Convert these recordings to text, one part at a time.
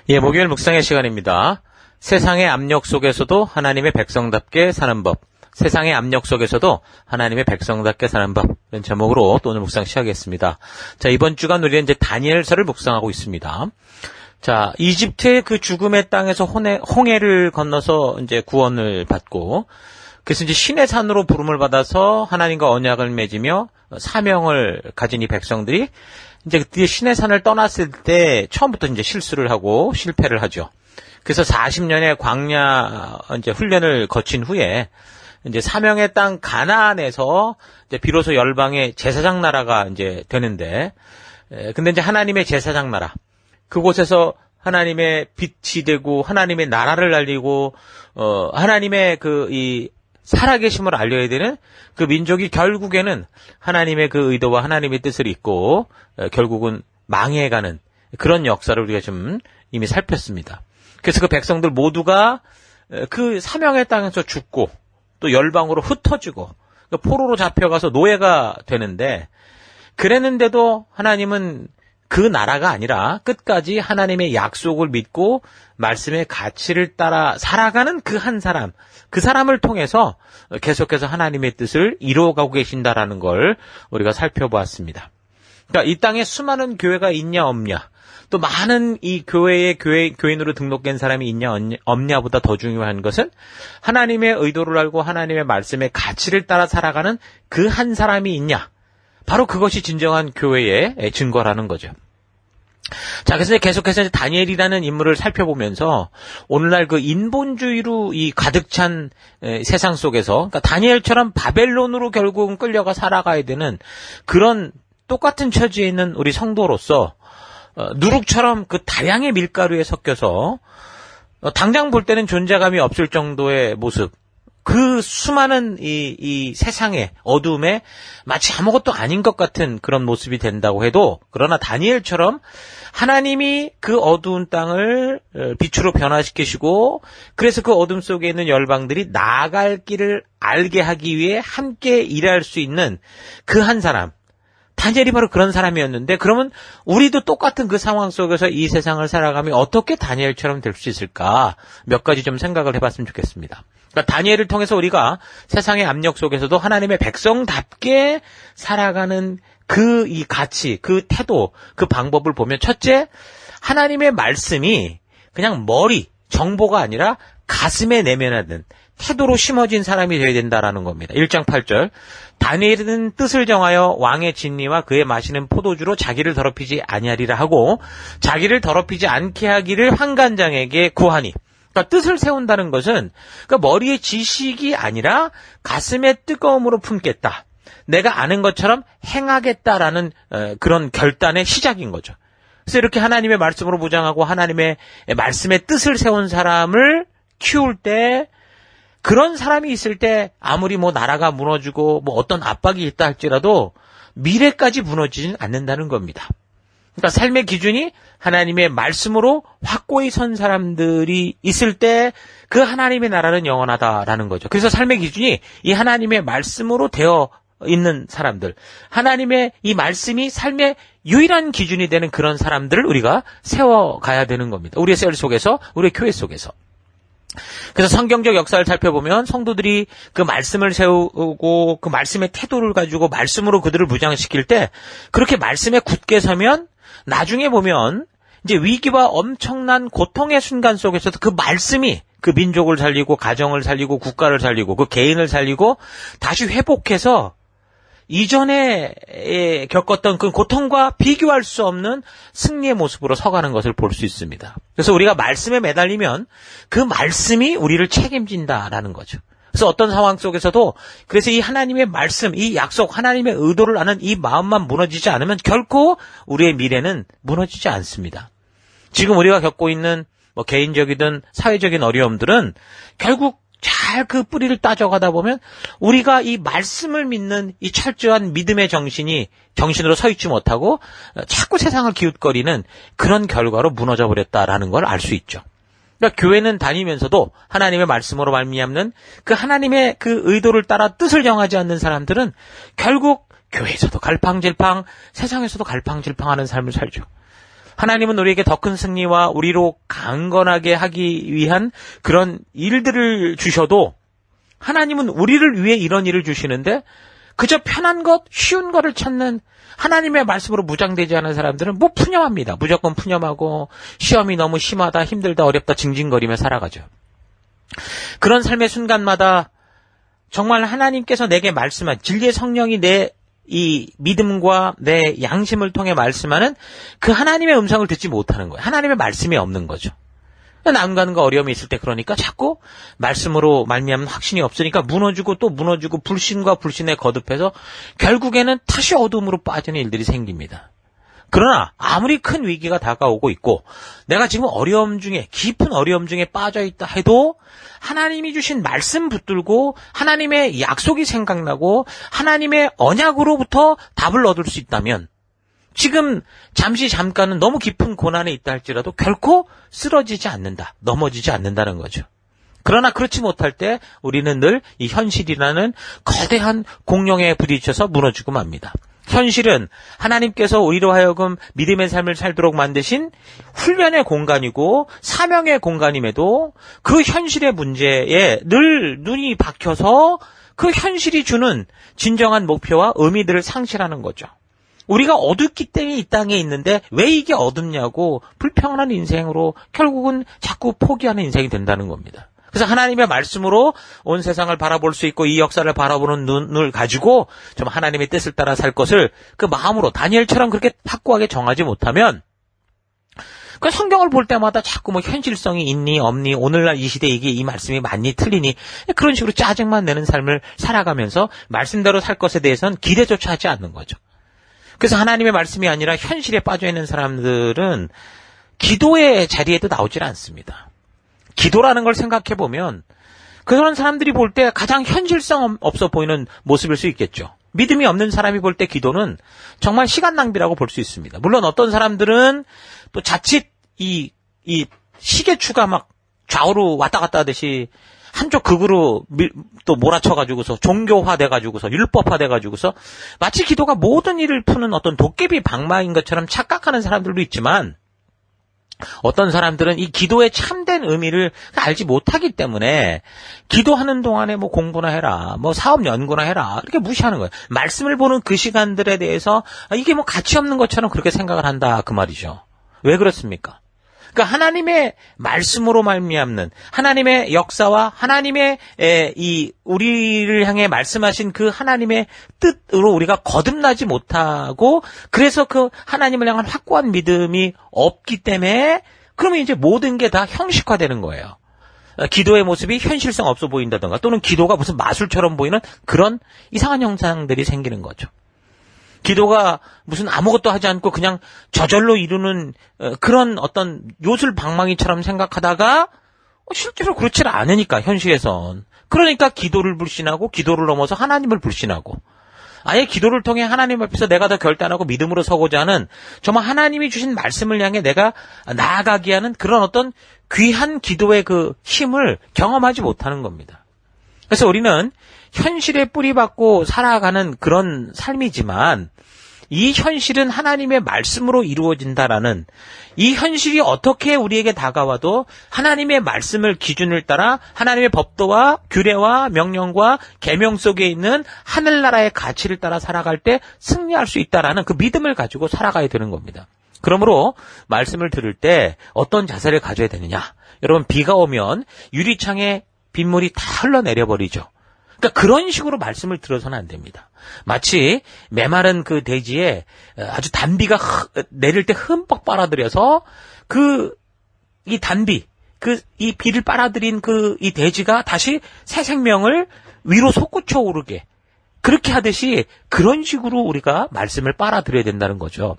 예, 목요일 묵상의 시간입니다. 세상의 압력 속에서도 하나님의 백성답게 사는 법. 세상의 압력 속에서도 하나님의 백성답게 사는 법. 이런 제목으로 또 오늘 묵상 시작하겠습니다. 자, 이번 주간 우리는 이제 다니엘서를 묵상하고 있습니다. 자, 이집트의 그 죽음의 땅에서 홍해를 건너서 이제 구원을 받고, 그래서 이제 신의 산으로 부름을 받아서 하나님과 언약을 맺으며 사명을 가진 이 백성들이 이제 그때 신의 산을 떠났을 때 처음부터 이제 실수를 하고 실패를 하죠. 그래서 40년의 광야 이제 훈련을 거친 후에 이제 사명의 땅 가나안에서 이제 비로소 열방의 제사장 나라가 이제 되는데, 근데 이제 하나님의 제사장 나라, 그곳에서 하나님의 빛이 되고 하나님의 나라를 알리고 하나님의 이 살아계심을 알려야 되는 그 민족이 결국에는 하나님의 그 의도와 하나님의 뜻을 잊고 결국은 망해가는 그런 역사를 우리가 좀 이미 살폈습니다. 그래서 그 백성들 모두가 그 사명의 땅에서 죽고 또 열방으로 흩어지고 포로로 잡혀가서 노예가 되는데, 그랬는데도 하나님은 그 나라가 아니라 끝까지 하나님의 약속을 믿고 말씀의 가치를 따라 살아가는 그 한 사람, 그 사람을 통해서 계속해서 하나님의 뜻을 이루어가고 계신다라는 걸 우리가 살펴보았습니다. 그러니까 이 땅에 수많은 교회가 있냐 없냐, 또 많은 이 교회에 교인으로 등록된 사람이 있냐 없냐보다 더 중요한 것은 하나님의 의도를 알고 하나님의 말씀의 가치를 따라 살아가는 그 한 사람이 있냐, 바로 그것이 진정한 교회의 증거라는 거죠. 자, 그래서 계속해서 다니엘이라는 인물을 살펴보면서 오늘날 그 인본주의로 이 가득 찬 세상 속에서, 그러니까 다니엘처럼 바벨론으로 결국은 끌려가 살아가야 되는 그런 똑같은 처지에 있는 우리 성도로서 누룩처럼 그 다량의 밀가루에 섞여서 당장 볼 때는 존재감이 없을 정도의 모습, 그 수많은 이 세상의 어두움에 마치 아무것도 아닌 것 같은 그런 모습이 된다고 해도, 그러나 다니엘처럼 하나님이 그 어두운 땅을 빛으로 변화시키시고, 그래서 그 어둠 속에 있는 열방들이 나아갈 길을 알게 하기 위해 함께 일할 수 있는 그 한 사람, 다니엘이 바로 그런 사람이었는데, 그러면 우리도 똑같은 그 상황 속에서 이 세상을 살아가면 어떻게 다니엘처럼 될 수 있을까? 몇 가지 좀 생각을 해봤으면 좋겠습니다. 그러니까 다니엘을 통해서 우리가 세상의 압력 속에서도 하나님의 백성답게 살아가는 그 이 가치, 그 태도, 그 방법을 보면, 첫째, 하나님의 말씀이 그냥 정보가 아니라 가슴에 내면하는 태도로 심어진 사람이 되어야 된다라는 겁니다. 1장 8절. 다니엘은 뜻을 정하여 왕의 진리와 그의 마시는 포도주로 자기를 더럽히지 아니하리라 하고 자기를 더럽히지 않게 하기를 환관장에게 구하니. 그러니까 뜻을 세운다는 것은 그러니까 머리의 지식이 아니라 가슴의 뜨거움으로 품겠다, 내가 아는 것처럼 행하겠다라는 그런 결단의 시작인 거죠. 그래서 이렇게 하나님의 말씀으로 무장하고 하나님의 말씀의 뜻을 세운 사람을 키울 때, 그런 사람이 있을 때 아무리 나라가 무너지고 어떤 압박이 있다 할지라도 미래까지 무너지진 않는다는 겁니다. 그러니까 삶의 기준이 하나님의 말씀으로 확고히 선 사람들이 있을 때 그 하나님의 나라는 영원하다라는 거죠. 그래서 삶의 기준이 이 하나님의 말씀으로 되어 있는 사람들, 하나님의 이 말씀이 삶의 유일한 기준이 되는 그런 사람들을 우리가 세워가야 되는 겁니다. 우리의 셀 속에서, 우리의 교회 속에서. 그래서 성경적 역사를 살펴보면 성도들이 그 말씀을 세우고 그 말씀의 태도를 가지고 말씀으로 그들을 무장시킬 때, 그렇게 말씀에 굳게 서면 나중에 보면 이제 위기와 엄청난 고통의 순간 속에서도 그 말씀이 그 민족을 살리고 가정을 살리고 국가를 살리고 그 개인을 살리고 다시 회복해서 이전에 겪었던 그 고통과 비교할 수 없는 승리의 모습으로 서가는 것을 볼 수 있습니다. 그래서 우리가 말씀에 매달리면 그 말씀이 우리를 책임진다라는 거죠. 그래서 어떤 상황 속에서도, 그래서 이 하나님의 말씀, 이 약속, 하나님의 의도를 아는 이 마음만 무너지지 않으면 결코 우리의 미래는 무너지지 않습니다. 지금 우리가 겪고 있는 개인적이든 사회적인 어려움들은 결국 잘 그 뿌리를 따져가다 보면 우리가 이 말씀을 믿는 이 철저한 믿음의 정신으로 서 있지 못하고 자꾸 세상을 기웃거리는 그런 결과로 무너져 버렸다라는 걸 알 수 있죠. 그러니까 교회는 다니면서도 하나님의 말씀으로 말미암는 그 하나님의 그 의도를 따라 뜻을 정하지 않는 사람들은 결국 교회에서도 갈팡질팡, 세상에서도 갈팡질팡하는 삶을 살죠. 하나님은 우리에게 더 큰 승리와 우리로 강건하게 하기 위한 그런 일들을 주셔도 하나님은 우리를 위해 이런 일을 주시는데 그저 편한 것, 쉬운 것을 찾는 하나님의 말씀으로 무장되지 않은 사람들은 뭐 푸념합니다. 무조건 푸념하고 시험이 너무 심하다, 힘들다, 어렵다 징징거리며 살아가죠. 그런 삶의 순간마다 정말 하나님께서 내게 말씀한 진리의 성령이 내 이 믿음과 내 양심을 통해 말씀하는 그 하나님의 음성을 듣지 못하는 거예요. 하나님의 말씀이 없는 거죠. 난관과 어려움이 있을 때 그러니까 자꾸 말씀으로 말미암는 확신이 없으니까 무너지고 또 무너지고 불신과 불신에 거듭해서 결국에는 다시 어둠으로 빠지는 일들이 생깁니다. 그러나 아무리 큰 위기가 다가오고 있고 내가 지금 어려움 중에 깊은 어려움 중에 빠져 있다 해도 하나님이 주신 말씀 붙들고 하나님의 약속이 생각나고 하나님의 언약으로부터 답을 얻을 수 있다면 지금 잠깐은 너무 깊은 고난에 있다 할지라도 결코 쓰러지지 않는다, 넘어지지 않는다는 거죠. 그러나 그렇지 못할 때 우리는 늘 이 현실이라는 거대한 공룡에 부딪혀서 무너지고 맙니다. 현실은 하나님께서 우리로 하여금 믿음의 삶을 살도록 만드신 훈련의 공간이고 사명의 공간임에도 그 현실의 문제에 늘 눈이 박혀서 그 현실이 주는 진정한 목표와 의미들을 상실하는 거죠. 우리가 어둡기 때문에 이 땅에 있는데 왜 이게 어둡냐고 불평하는 인생으로 결국은 자꾸 포기하는 인생이 된다는 겁니다. 그래서 하나님의 말씀으로 온 세상을 바라볼 수 있고 이 역사를 바라보는 눈을 가지고 좀 하나님의 뜻을 따라 살 것을 그 마음으로 다니엘처럼 그렇게 확고하게 정하지 못하면 그 성경을 볼 때마다 자꾸 뭐 현실성이 있니 없니 오늘날 이 시대에 이게 이 말씀이 맞니 틀리니 그런 식으로 짜증만 내는 삶을 살아가면서 말씀대로 살 것에 대해서는 기대조차 하지 않는 거죠. 그래서 하나님의 말씀이 아니라 현실에 빠져있는 사람들은 기도의 자리에도 나오질 않습니다. 기도라는 걸 생각해보면 그런 사람들이 볼 때 가장 현실성 없어 보이는 모습일 수 있겠죠. 믿음이 없는 사람이 볼 때 기도는 정말 시간 낭비라고 볼 수 있습니다. 물론 어떤 사람들은 또 자칫 이 시계추가 막 좌우로 왔다 갔다 하듯이 한쪽 극으로 또 몰아쳐가지고서 종교화돼가지고서 율법화돼가지고서 마치 기도가 모든 일을 푸는 어떤 도깨비 방망인 것처럼 착각하는 사람들도 있지만 어떤 사람들은 이 기도의 참된 의미를 알지 못하기 때문에 기도하는 동안에 뭐 공부나 해라, 뭐 사업 연구나 해라 이렇게 무시하는 거예요. 말씀을 보는 그 시간들에 대해서 이게 뭐 가치 없는 것처럼 그렇게 생각을 한다 그 말이죠. 왜 그렇습니까? 그러니까 하나님의 말씀으로 말미암는 하나님의 역사와 하나님의 이 우리를 향해 말씀하신 그 하나님의 뜻으로 우리가 거듭나지 못하고 그래서 그 하나님을 향한 확고한 믿음이 없기 때문에 그러면 이제 모든 게 다 형식화되는 거예요. 기도의 모습이 현실성 없어 보인다든가 또는 기도가 무슨 마술처럼 보이는 그런 이상한 형상들이 생기는 거죠. 기도가 무슨 아무것도 하지 않고 그냥 저절로 이루는 그런 어떤 요술 방망이처럼 생각하다가 실제로 그렇지 않으니까 현실에선. 그러니까 기도를 불신하고 기도를 넘어서 하나님을 불신하고 아예 기도를 통해 하나님 앞에서 내가 더 결단하고 믿음으로 서고자 하는 정말 하나님이 주신 말씀을 향해 내가 나아가게 하는 그런 어떤 귀한 기도의 그 힘을 경험하지 못하는 겁니다. 그래서 우리는 현실에 뿌리박고 살아가는 그런 삶이지만 이 현실은 하나님의 말씀으로 이루어진다라는 이 현실이 어떻게 우리에게 다가와도 하나님의 말씀을 기준을 따라 하나님의 법도와 규례와 명령과 계명 속에 있는 하늘나라의 가치를 따라 살아갈 때 승리할 수 있다라는 그 믿음을 가지고 살아가야 되는 겁니다. 그러므로 말씀을 들을 때 어떤 자세를 가져야 되느냐? 여러분 비가 오면 유리창에 빗물이 다 흘러내려버리죠. 그러니까 그런 식으로 말씀을 들어서는 안 됩니다. 마치 메마른 그 대지에 아주 단비가 내릴 때 흠뻑 빨아들여서 이 단비, 이 비를 빨아들인 이 대지가 다시 새 생명을 위로 솟구쳐 오르게 그렇게 하듯이 그런 식으로 우리가 말씀을 빨아들여야 된다는 거죠.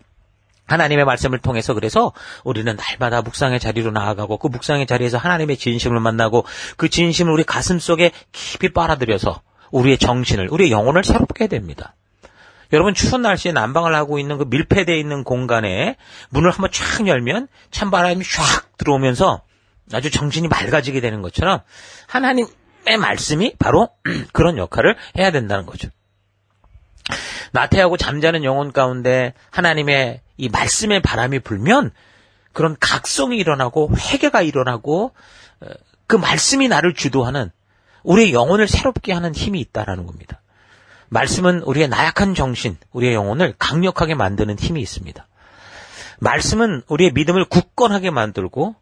하나님의 말씀을 통해서 그래서 우리는 날마다 묵상의 자리로 나아가고 그 묵상의 자리에서 하나님의 진심을 만나고 그 진심을 우리 가슴 속에 깊이 빨아들여서 우리의 정신을, 우리의 영혼을 새롭게 해야 됩니다. 여러분 추운 날씨에 난방을 하고 있는 그 밀폐되어 있는 공간에 문을 한번 쫙 열면 찬바람이 쫙 들어오면서 아주 정신이 맑아지게 되는 것처럼 하나님의 말씀이 바로 그런 역할을 해야 된다는 거죠. 나태하고 잠자는 영혼 가운데 하나님의 이 말씀의 바람이 불면 그런 각성이 일어나고 회개가 일어나고 그 말씀이 나를 주도하는 우리의 영혼을 새롭게 하는 힘이 있다라는 겁니다. 말씀은 우리의 나약한 정신, 우리의 영혼을 강력하게 만드는 힘이 있습니다. 말씀은 우리의 믿음을 굳건하게 만들고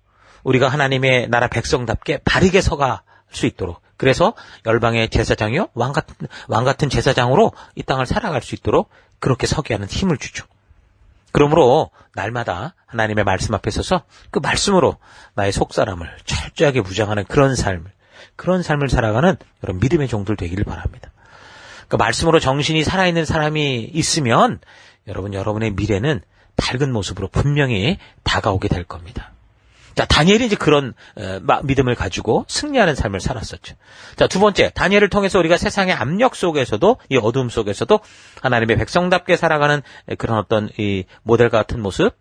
우리가 하나님의 나라 백성답게 바르게 서갈 수 있도록, 그래서 열방의 제사장이요 왕 같은 제사장으로 이 땅을 살아갈 수 있도록 그렇게 서게 하는 힘을 주죠. 그러므로 날마다 하나님의 말씀 앞에 서서 그 말씀으로 나의 속사람을 철저하게 무장하는 그런 삶을 살아가는 여러분 믿음의 종들 되기를 바랍니다. 그 말씀으로 정신이 살아있는 사람이 있으면 여러분의 미래는 밝은 모습으로 분명히 다가오게 될 겁니다. 자, 다니엘이 이제 그런 믿음을 가지고 승리하는 삶을 살았었죠. 자, 두 번째, 다니엘을 통해서 우리가 세상의 압력 속에서도, 이 어두움 속에서도 하나님의 백성답게 살아가는 그런 어떤 이 모델 같은 모습.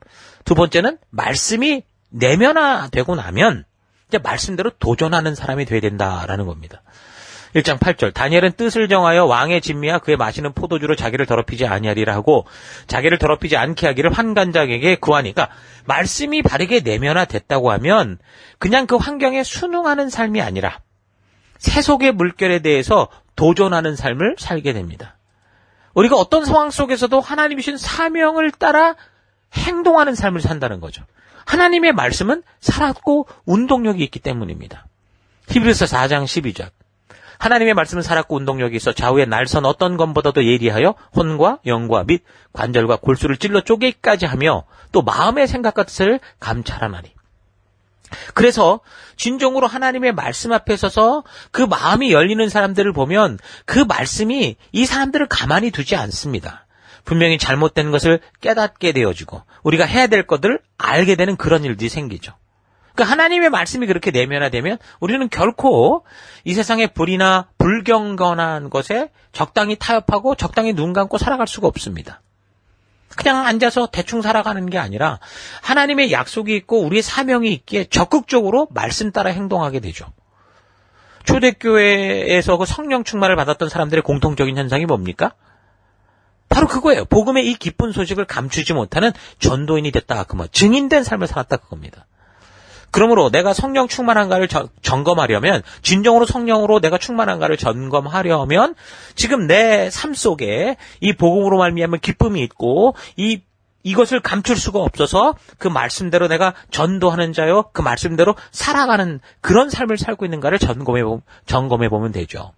두 번째는 말씀이 내면화되고 나면 이제 말씀대로 도전하는 사람이 되어야 된다라는 겁니다. 1장 8절, 다니엘은 뜻을 정하여 왕의 진미와 그의 마시는 포도주로 자기를 더럽히지 아니하리라 하고 자기를 더럽히지 않게 하기를 환관장에게 구하니까, 말씀이 바르게 내면화됐다고 하면 그냥 그 환경에 순응하는 삶이 아니라 세속의 물결에 대해서 도전하는 삶을 살게 됩니다. 우리가 어떤 상황 속에서도 하나님이 주신 사명을 따라 행동하는 삶을 산다는 거죠. 하나님의 말씀은 살았고 운동력이 있기 때문입니다. 히브리서 4장 12절, 하나님의 말씀은 살았고 운동력이 있어 좌우의 날선 어떤 검보다도 예리하여 혼과 영과 및 관절과 골수를 찔러 쪼개기까지 하며 또 마음의 생각과 뜻을 감찰하나니. 그래서 진정으로 하나님의 말씀 앞에 서서 그 마음이 열리는 사람들을 보면 그 말씀이 이 사람들을 가만히 두지 않습니다. 분명히 잘못된 것을 깨닫게 되어지고 우리가 해야 될 것들을 알게 되는 그런 일들이 생기죠. 그러니까 하나님의 말씀이 그렇게 내면화되면 우리는 결코 이 세상의 불이나 불경건한 것에 적당히 타협하고 적당히 눈 감고 살아갈 수가 없습니다. 그냥 앉아서 대충 살아가는 게 아니라 하나님의 약속이 있고 우리의 사명이 있기에 적극적으로 말씀 따라 행동하게 되죠. 초대교회에서 그 성령 충만을 받았던 사람들의 공통적인 현상이 뭡니까? 바로 그거예요. 복음의 이 기쁜 소식을 감추지 못하는 전도인이 됐다. 증인된 삶을 살았다 그겁니다. 그러므로 내가 성령 충만한가를 점검하려면, 진정으로 성령으로 내가 충만한가를 점검하려면 지금 내 삶 속에 이 복음으로 말미암은 기쁨이 있고 이것을 감출 수가 없어서 그 말씀대로 내가 전도하는 자요, 그 말씀대로 살아가는 그런 삶을 살고 있는가를 점검해 보면 되죠.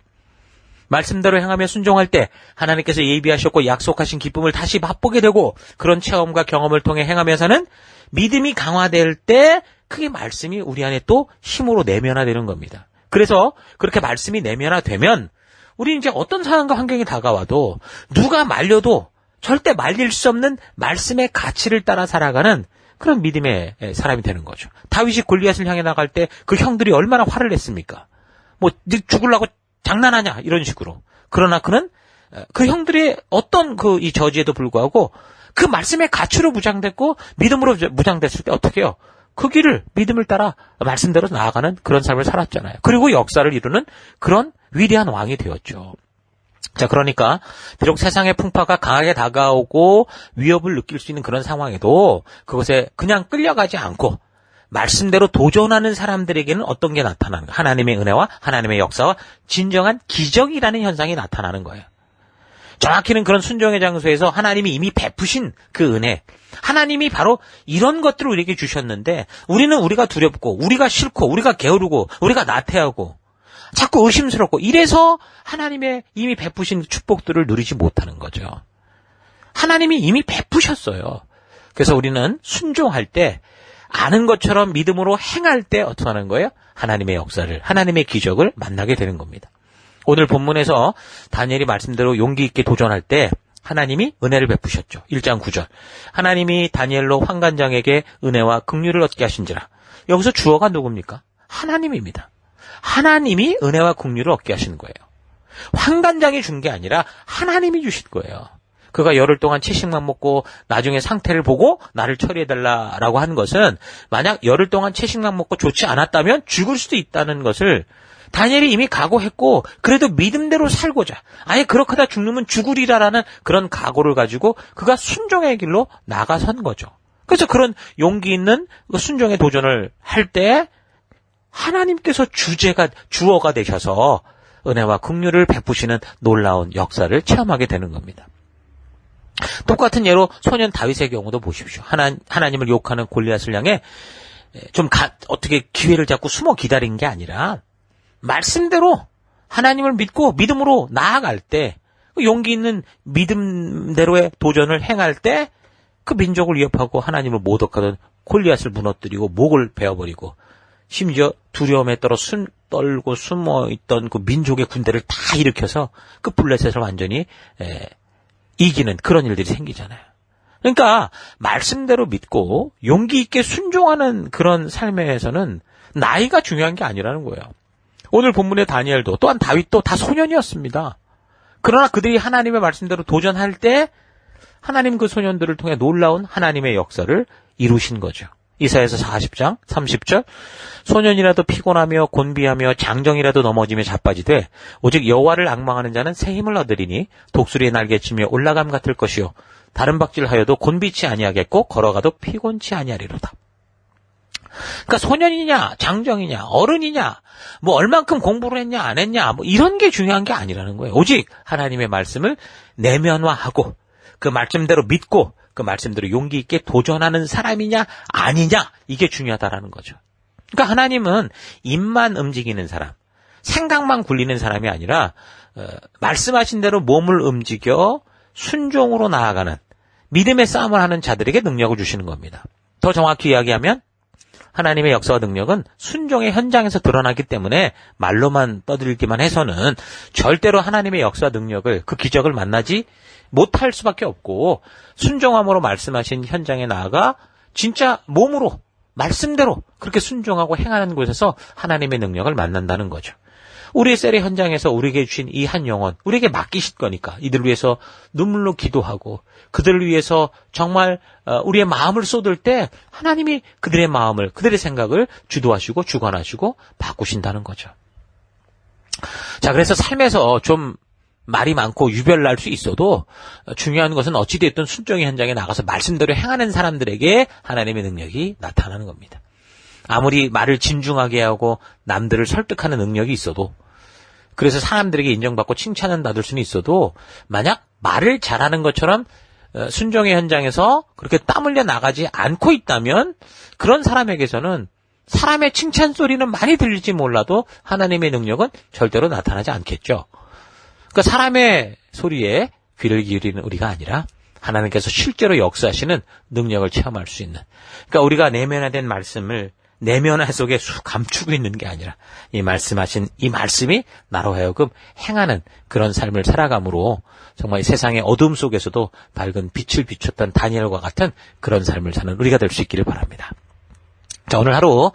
말씀대로 행하며 순종할 때 하나님께서 예비하셨고 약속하신 기쁨을 다시 맛보게 되고, 그런 체험과 경험을 통해 행하면서는 믿음이 강화될 때 그게 말씀이 우리 안에 또 힘으로 내면화되는 겁니다. 그래서 그렇게 말씀이 내면화되면 우리는 이제 어떤 상황과 환경이 다가와도 누가 말려도 절대 말릴 수 없는 말씀의 가치를 따라 살아가는 그런 믿음의 사람이 되는 거죠. 다윗이 골리앗을 향해 나갈 때 그 형들이 얼마나 화를 냈습니까? 네 죽으려고 장난하냐 이런 식으로. 그러나 그는 그 형들의 어떤 이 저지에도 불구하고 그 말씀의 가치로 무장됐고 믿음으로 무장됐을 때 어떻게 해요? 그 길을 믿음을 따라 말씀대로 나아가는 그런 삶을 살았잖아요. 그리고 역사를 이루는 그런 위대한 왕이 되었죠. 자, 그러니까 비록 세상의 풍파가 강하게 다가오고 위협을 느낄 수 있는 그런 상황에도 그것에 그냥 끌려가지 않고 말씀대로 도전하는 사람들에게는 어떤 게 나타나는가? 하나님의 은혜와 하나님의 역사와 진정한 기적이라는 현상이 나타나는 거예요. 정확히는 그런 순종의 장소에서 하나님이 이미 베푸신 그 은혜, 하나님이 바로 이런 것들을 우리에게 주셨는데 우리가 두렵고 우리가 싫고 우리가 게으르고 우리가 나태하고 자꾸 의심스럽고 이래서 하나님의 이미 베푸신 축복들을 누리지 못하는 거죠. 하나님이 이미 베푸셨어요. 그래서 우리는 순종할 때 아는 것처럼 믿음으로 행할 때 어떻게 하는 거예요? 하나님의 역사를, 하나님의 기적을 만나게 되는 겁니다. 오늘 본문에서 다니엘이 말씀대로 용기 있게 도전할 때 하나님이 은혜를 베푸셨죠. 1장 9절. 하나님이 다니엘로 환관장에게 은혜와 긍휼을 얻게 하신지라. 여기서 주어가 누굽니까? 하나님입니다. 하나님이 은혜와 긍휼을 얻게 하시는 거예요. 환관장이 준 게 아니라 하나님이 주신 거예요. 그가 열흘 동안 채식만 먹고 나중에 상태를 보고 나를 처리해달라라고 하는 것은 만약 열흘 동안 채식만 먹고 좋지 않았다면 죽을 수도 있다는 것을 다니엘이 이미 각오했고 그래도 믿음대로 살고자 아예 그렇게 하다 죽으면 죽으리라라는 그런 각오를 가지고 그가 순종의 길로 나가선 거죠. 그래서 그런 용기 있는 순종의 도전을 할 때 하나님께서 주어가 되셔서 은혜와 긍휼을 베푸시는 놀라운 역사를 체험하게 되는 겁니다. 똑같은 예로 소년 다윗의 경우도 보십시오. 하나님을 욕하는 골리앗을 향해 어떻게 기회를 잡고 숨어 기다린 게 아니라 말씀대로 하나님을 믿고 믿음으로 나아갈 때 용기 있는 믿음대로의 도전을 행할 때 그 민족을 위협하고 하나님을 모독하던 골리앗을 무너뜨리고 목을 베어버리고 심지어 두려움에 떨고 숨어있던 그 민족의 군대를 다 일으켜서 그 블레셋을 완전히 이기는 그런 일들이 생기잖아요. 그러니까 말씀대로 믿고 용기 있게 순종하는 그런 삶에서는 나이가 중요한 게 아니라는 거예요. 오늘 본문의 다니엘도 또한 다윗도 다 소년이었습니다. 그러나 그들이 하나님의 말씀대로 도전할 때 하나님 그 소년들을 통해 놀라운 하나님의 역사를 이루신 거죠. 이사야서 40장 30절 소년이라도 피곤하며 곤비하며 장정이라도 넘어지며 자빠지되 오직 여호와를 앙망하는 자는 새 힘을 얻으리니 독수리의 날개치며 올라감 같을 것이요 다른 박질하여도 곤비치 아니하겠고 걸어가도 피곤치 아니하리로다. 그러니까 소년이냐 장정이냐 어른이냐 뭐 얼만큼 공부를 했냐 안 했냐 뭐 이런 게 중요한 게 아니라는 거예요. 오직 하나님의 말씀을 내면화하고 그 말씀대로 믿고 그 말씀대로 용기 있게 도전하는 사람이냐 아니냐 이게 중요하다라는 거죠. 그러니까 하나님은 입만 움직이는 사람, 생각만 굴리는 사람이 아니라 말씀하신 대로 몸을 움직여 순종으로 나아가는 믿음의 싸움을 하는 자들에게 능력을 주시는 겁니다. 더 정확히 이야기하면 하나님의 역사와 능력은 순종의 현장에서 드러나기 때문에 말로만 떠들기만 해서는 절대로 하나님의 역사와 능력을 그 기적을 만나지 못할 수밖에 없고 순종함으로 말씀하신 현장에 나아가 진짜 몸으로 말씀대로 그렇게 순종하고 행하는 곳에서 하나님의 능력을 만난다는 거죠. 우리의 셀의 현장에서 우리에게 주신 이 한 영혼 우리에게 맡기실 거니까 이들을 위해서 눈물로 기도하고 그들을 위해서 정말 우리의 마음을 쏟을 때 하나님이 그들의 마음을 그들의 생각을 주도하시고 주관하시고 바꾸신다는 거죠. 자, 그래서 삶에서 좀 말이 많고 유별날 수 있어도 중요한 것은 어찌됐든 순종의 현장에 나가서 말씀대로 행하는 사람들에게 하나님의 능력이 나타나는 겁니다. 아무리 말을 진중하게 하고 남들을 설득하는 능력이 있어도 그래서 사람들에게 인정받고 칭찬을 받을 수는 있어도 만약 말을 잘하는 것처럼 순종의 현장에서 그렇게 땀 흘려 나가지 않고 있다면 그런 사람에게서는 사람의 칭찬 소리는 많이 들릴지 몰라도 하나님의 능력은 절대로 나타나지 않겠죠. 그러니까 사람의 소리에 귀를 기울이는 우리가 아니라 하나님께서 실제로 역사하시는 능력을 체험할 수 있는 그러니까 우리가 내면화된 말씀을 내면화 속에 감추고 있는 게 아니라 이 말씀하신 이 말씀이 나로 하여금 행하는 그런 삶을 살아감으로 정말 이 세상의 어둠 속에서도 밝은 빛을 비췄던 다니엘과 같은 그런 삶을 사는 우리가 될 수 있기를 바랍니다. 자, 오늘 하루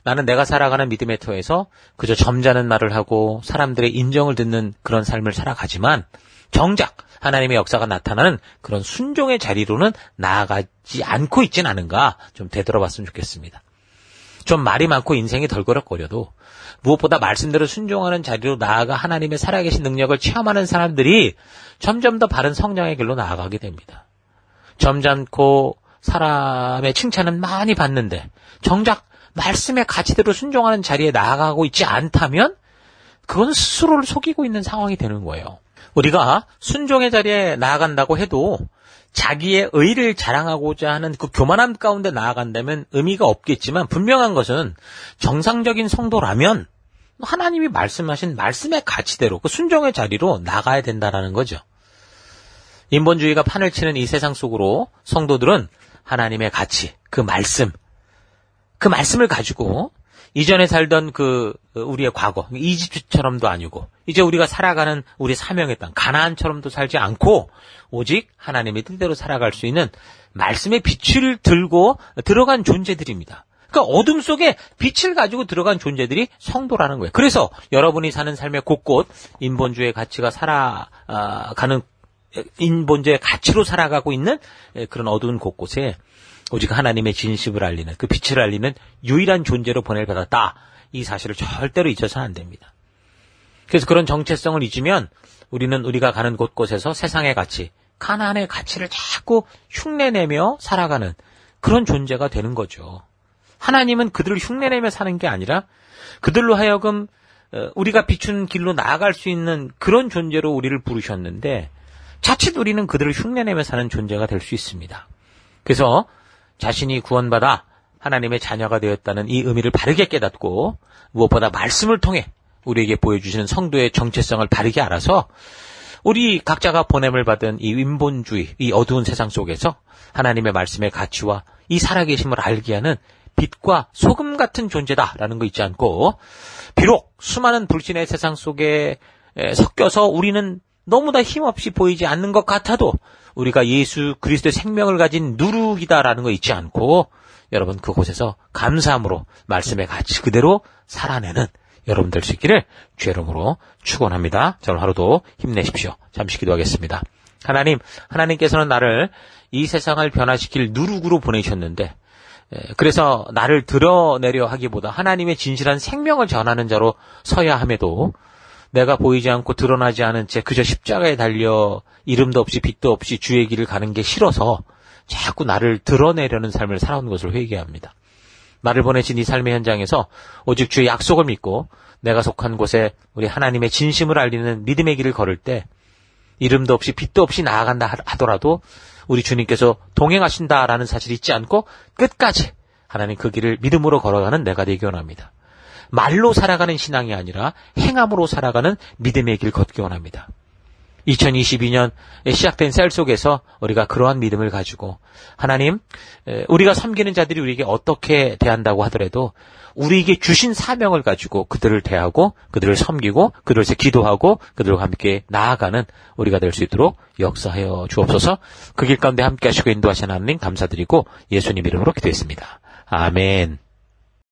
나는 내가 살아가는 믿음의 터에서 그저 점잖은 말을 하고 사람들의 인정을 듣는 그런 삶을 살아가지만 정작 하나님의 역사가 나타나는 그런 순종의 자리로는 나아가지 않고 있진 않은가 좀 되돌아봤으면 좋겠습니다. 좀 말이 많고 인생이 덜거럭거려도 무엇보다 말씀대로 순종하는 자리로 나아가 하나님의 살아계신 능력을 체험하는 사람들이 점점 더 바른 성장의 길로 나아가게 됩니다. 점잖고 사람의 칭찬은 많이 받는데 정작 말씀의 가치대로 순종하는 자리에 나아가고 있지 않다면 그건 스스로를 속이고 있는 상황이 되는 거예요. 우리가 순종의 자리에 나아간다고 해도 자기의 의를 자랑하고자 하는 그 교만함 가운데 나아간다면 의미가 없겠지만 분명한 것은 정상적인 성도라면 하나님이 말씀하신 말씀의 가치대로 그 순종의 자리로 나가야 된다라는 거죠. 인본주의가 판을 치는 이 세상 속으로 성도들은 하나님의 가치, 그 말씀을 가지고 이전에 살던 우리의 과거, 이집트처럼도 아니고 이제 우리가 살아가는 우리 사명의 땅, 가나안처럼도 살지 않고 오직 하나님의 뜻대로 살아갈 수 있는 말씀의 빛을 들고 들어간 존재들입니다. 그러니까 어둠 속에 빛을 가지고 들어간 존재들이 성도라는 거예요. 그래서 여러분이 사는 삶의 곳곳 인본주의의 가치가 인본주의의 가치로 살아가고 있는 그런 어두운 곳곳에 오직 하나님의 진실을 알리는 그 빛을 알리는 유일한 존재로 보내를 받았다. 이 사실을 절대로 잊어서는 안 됩니다. 그래서 그런 정체성을 잊으면 우리는 우리가 가는 곳곳에서 세상의 가치, 가나안의 가치를 자꾸 흉내내며 살아가는 그런 존재가 되는 거죠. 하나님은 그들을 흉내내며 사는 게 아니라 그들로 하여금 우리가 비춘 길로 나아갈 수 있는 그런 존재로 우리를 부르셨는데 자칫 우리는 그들을 흉내내며 사는 존재가 될 수 있습니다. 그래서 자신이 구원받아 하나님의 자녀가 되었다는 이 의미를 바르게 깨닫고 무엇보다 말씀을 통해 우리에게 보여주시는 성도의 정체성을 바르게 알아서 우리 각자가 보냄을 받은 이 인본주의, 이 어두운 세상 속에서 하나님의 말씀의 가치와 이 살아계심을 알게 하는 빛과 소금 같은 존재다라는 거 잊지 않고 비록 수많은 불신의 세상 속에 섞여서 우리는 너무나 힘없이 보이지 않는 것 같아도 우리가 예수 그리스도의 생명을 가진 누룩이다라는 거 잊지 않고 여러분 그곳에서 감사함으로 말씀의 가치 그대로 살아내는 여러분 될 수 있기를 주의 이름으로 축원합니다. 저는 하루도 힘내십시오. 잠시 기도하겠습니다. 하나님께서는 나를 이 세상을 변화시킬 누룩으로 보내셨는데 그래서 나를 드러내려 하기보다 하나님의 진실한 생명을 전하는 자로 서야 함에도 내가 보이지 않고 드러나지 않은 채 그저 십자가에 달려 이름도 없이 빛도 없이 주의 길을 가는 게 싫어서 자꾸 나를 드러내려는 삶을 살아온 것을 회개합니다. 나를 보내신 이 삶의 현장에서 오직 주의 약속을 믿고 내가 속한 곳에 우리 하나님의 진심을 알리는 믿음의 길을 걸을 때 이름도 없이 빛도 없이 나아간다 하더라도 우리 주님께서 동행하신다라는 사실을 잊지 않고 끝까지 하나님 그 길을 믿음으로 걸어가는 내가 되기 원합니다. 말로 살아가는 신앙이 아니라 행함으로 살아가는 믿음의 길 걷기 원합니다. 2022년에 시작된 셀 속에서 우리가 그러한 믿음을 가지고 하나님, 우리가 섬기는 자들이 우리에게 어떻게 대한다고 하더라도 우리에게 주신 사명을 가지고 그들을 대하고 그들을 섬기고 그들을 위해서 기도하고 그들과 함께 나아가는 우리가 될 수 있도록 역사하여 주옵소서. 그 길 가운데 함께 하시고 인도하신 하나님 감사드리고 예수님 이름으로 기도했습니다. 아멘.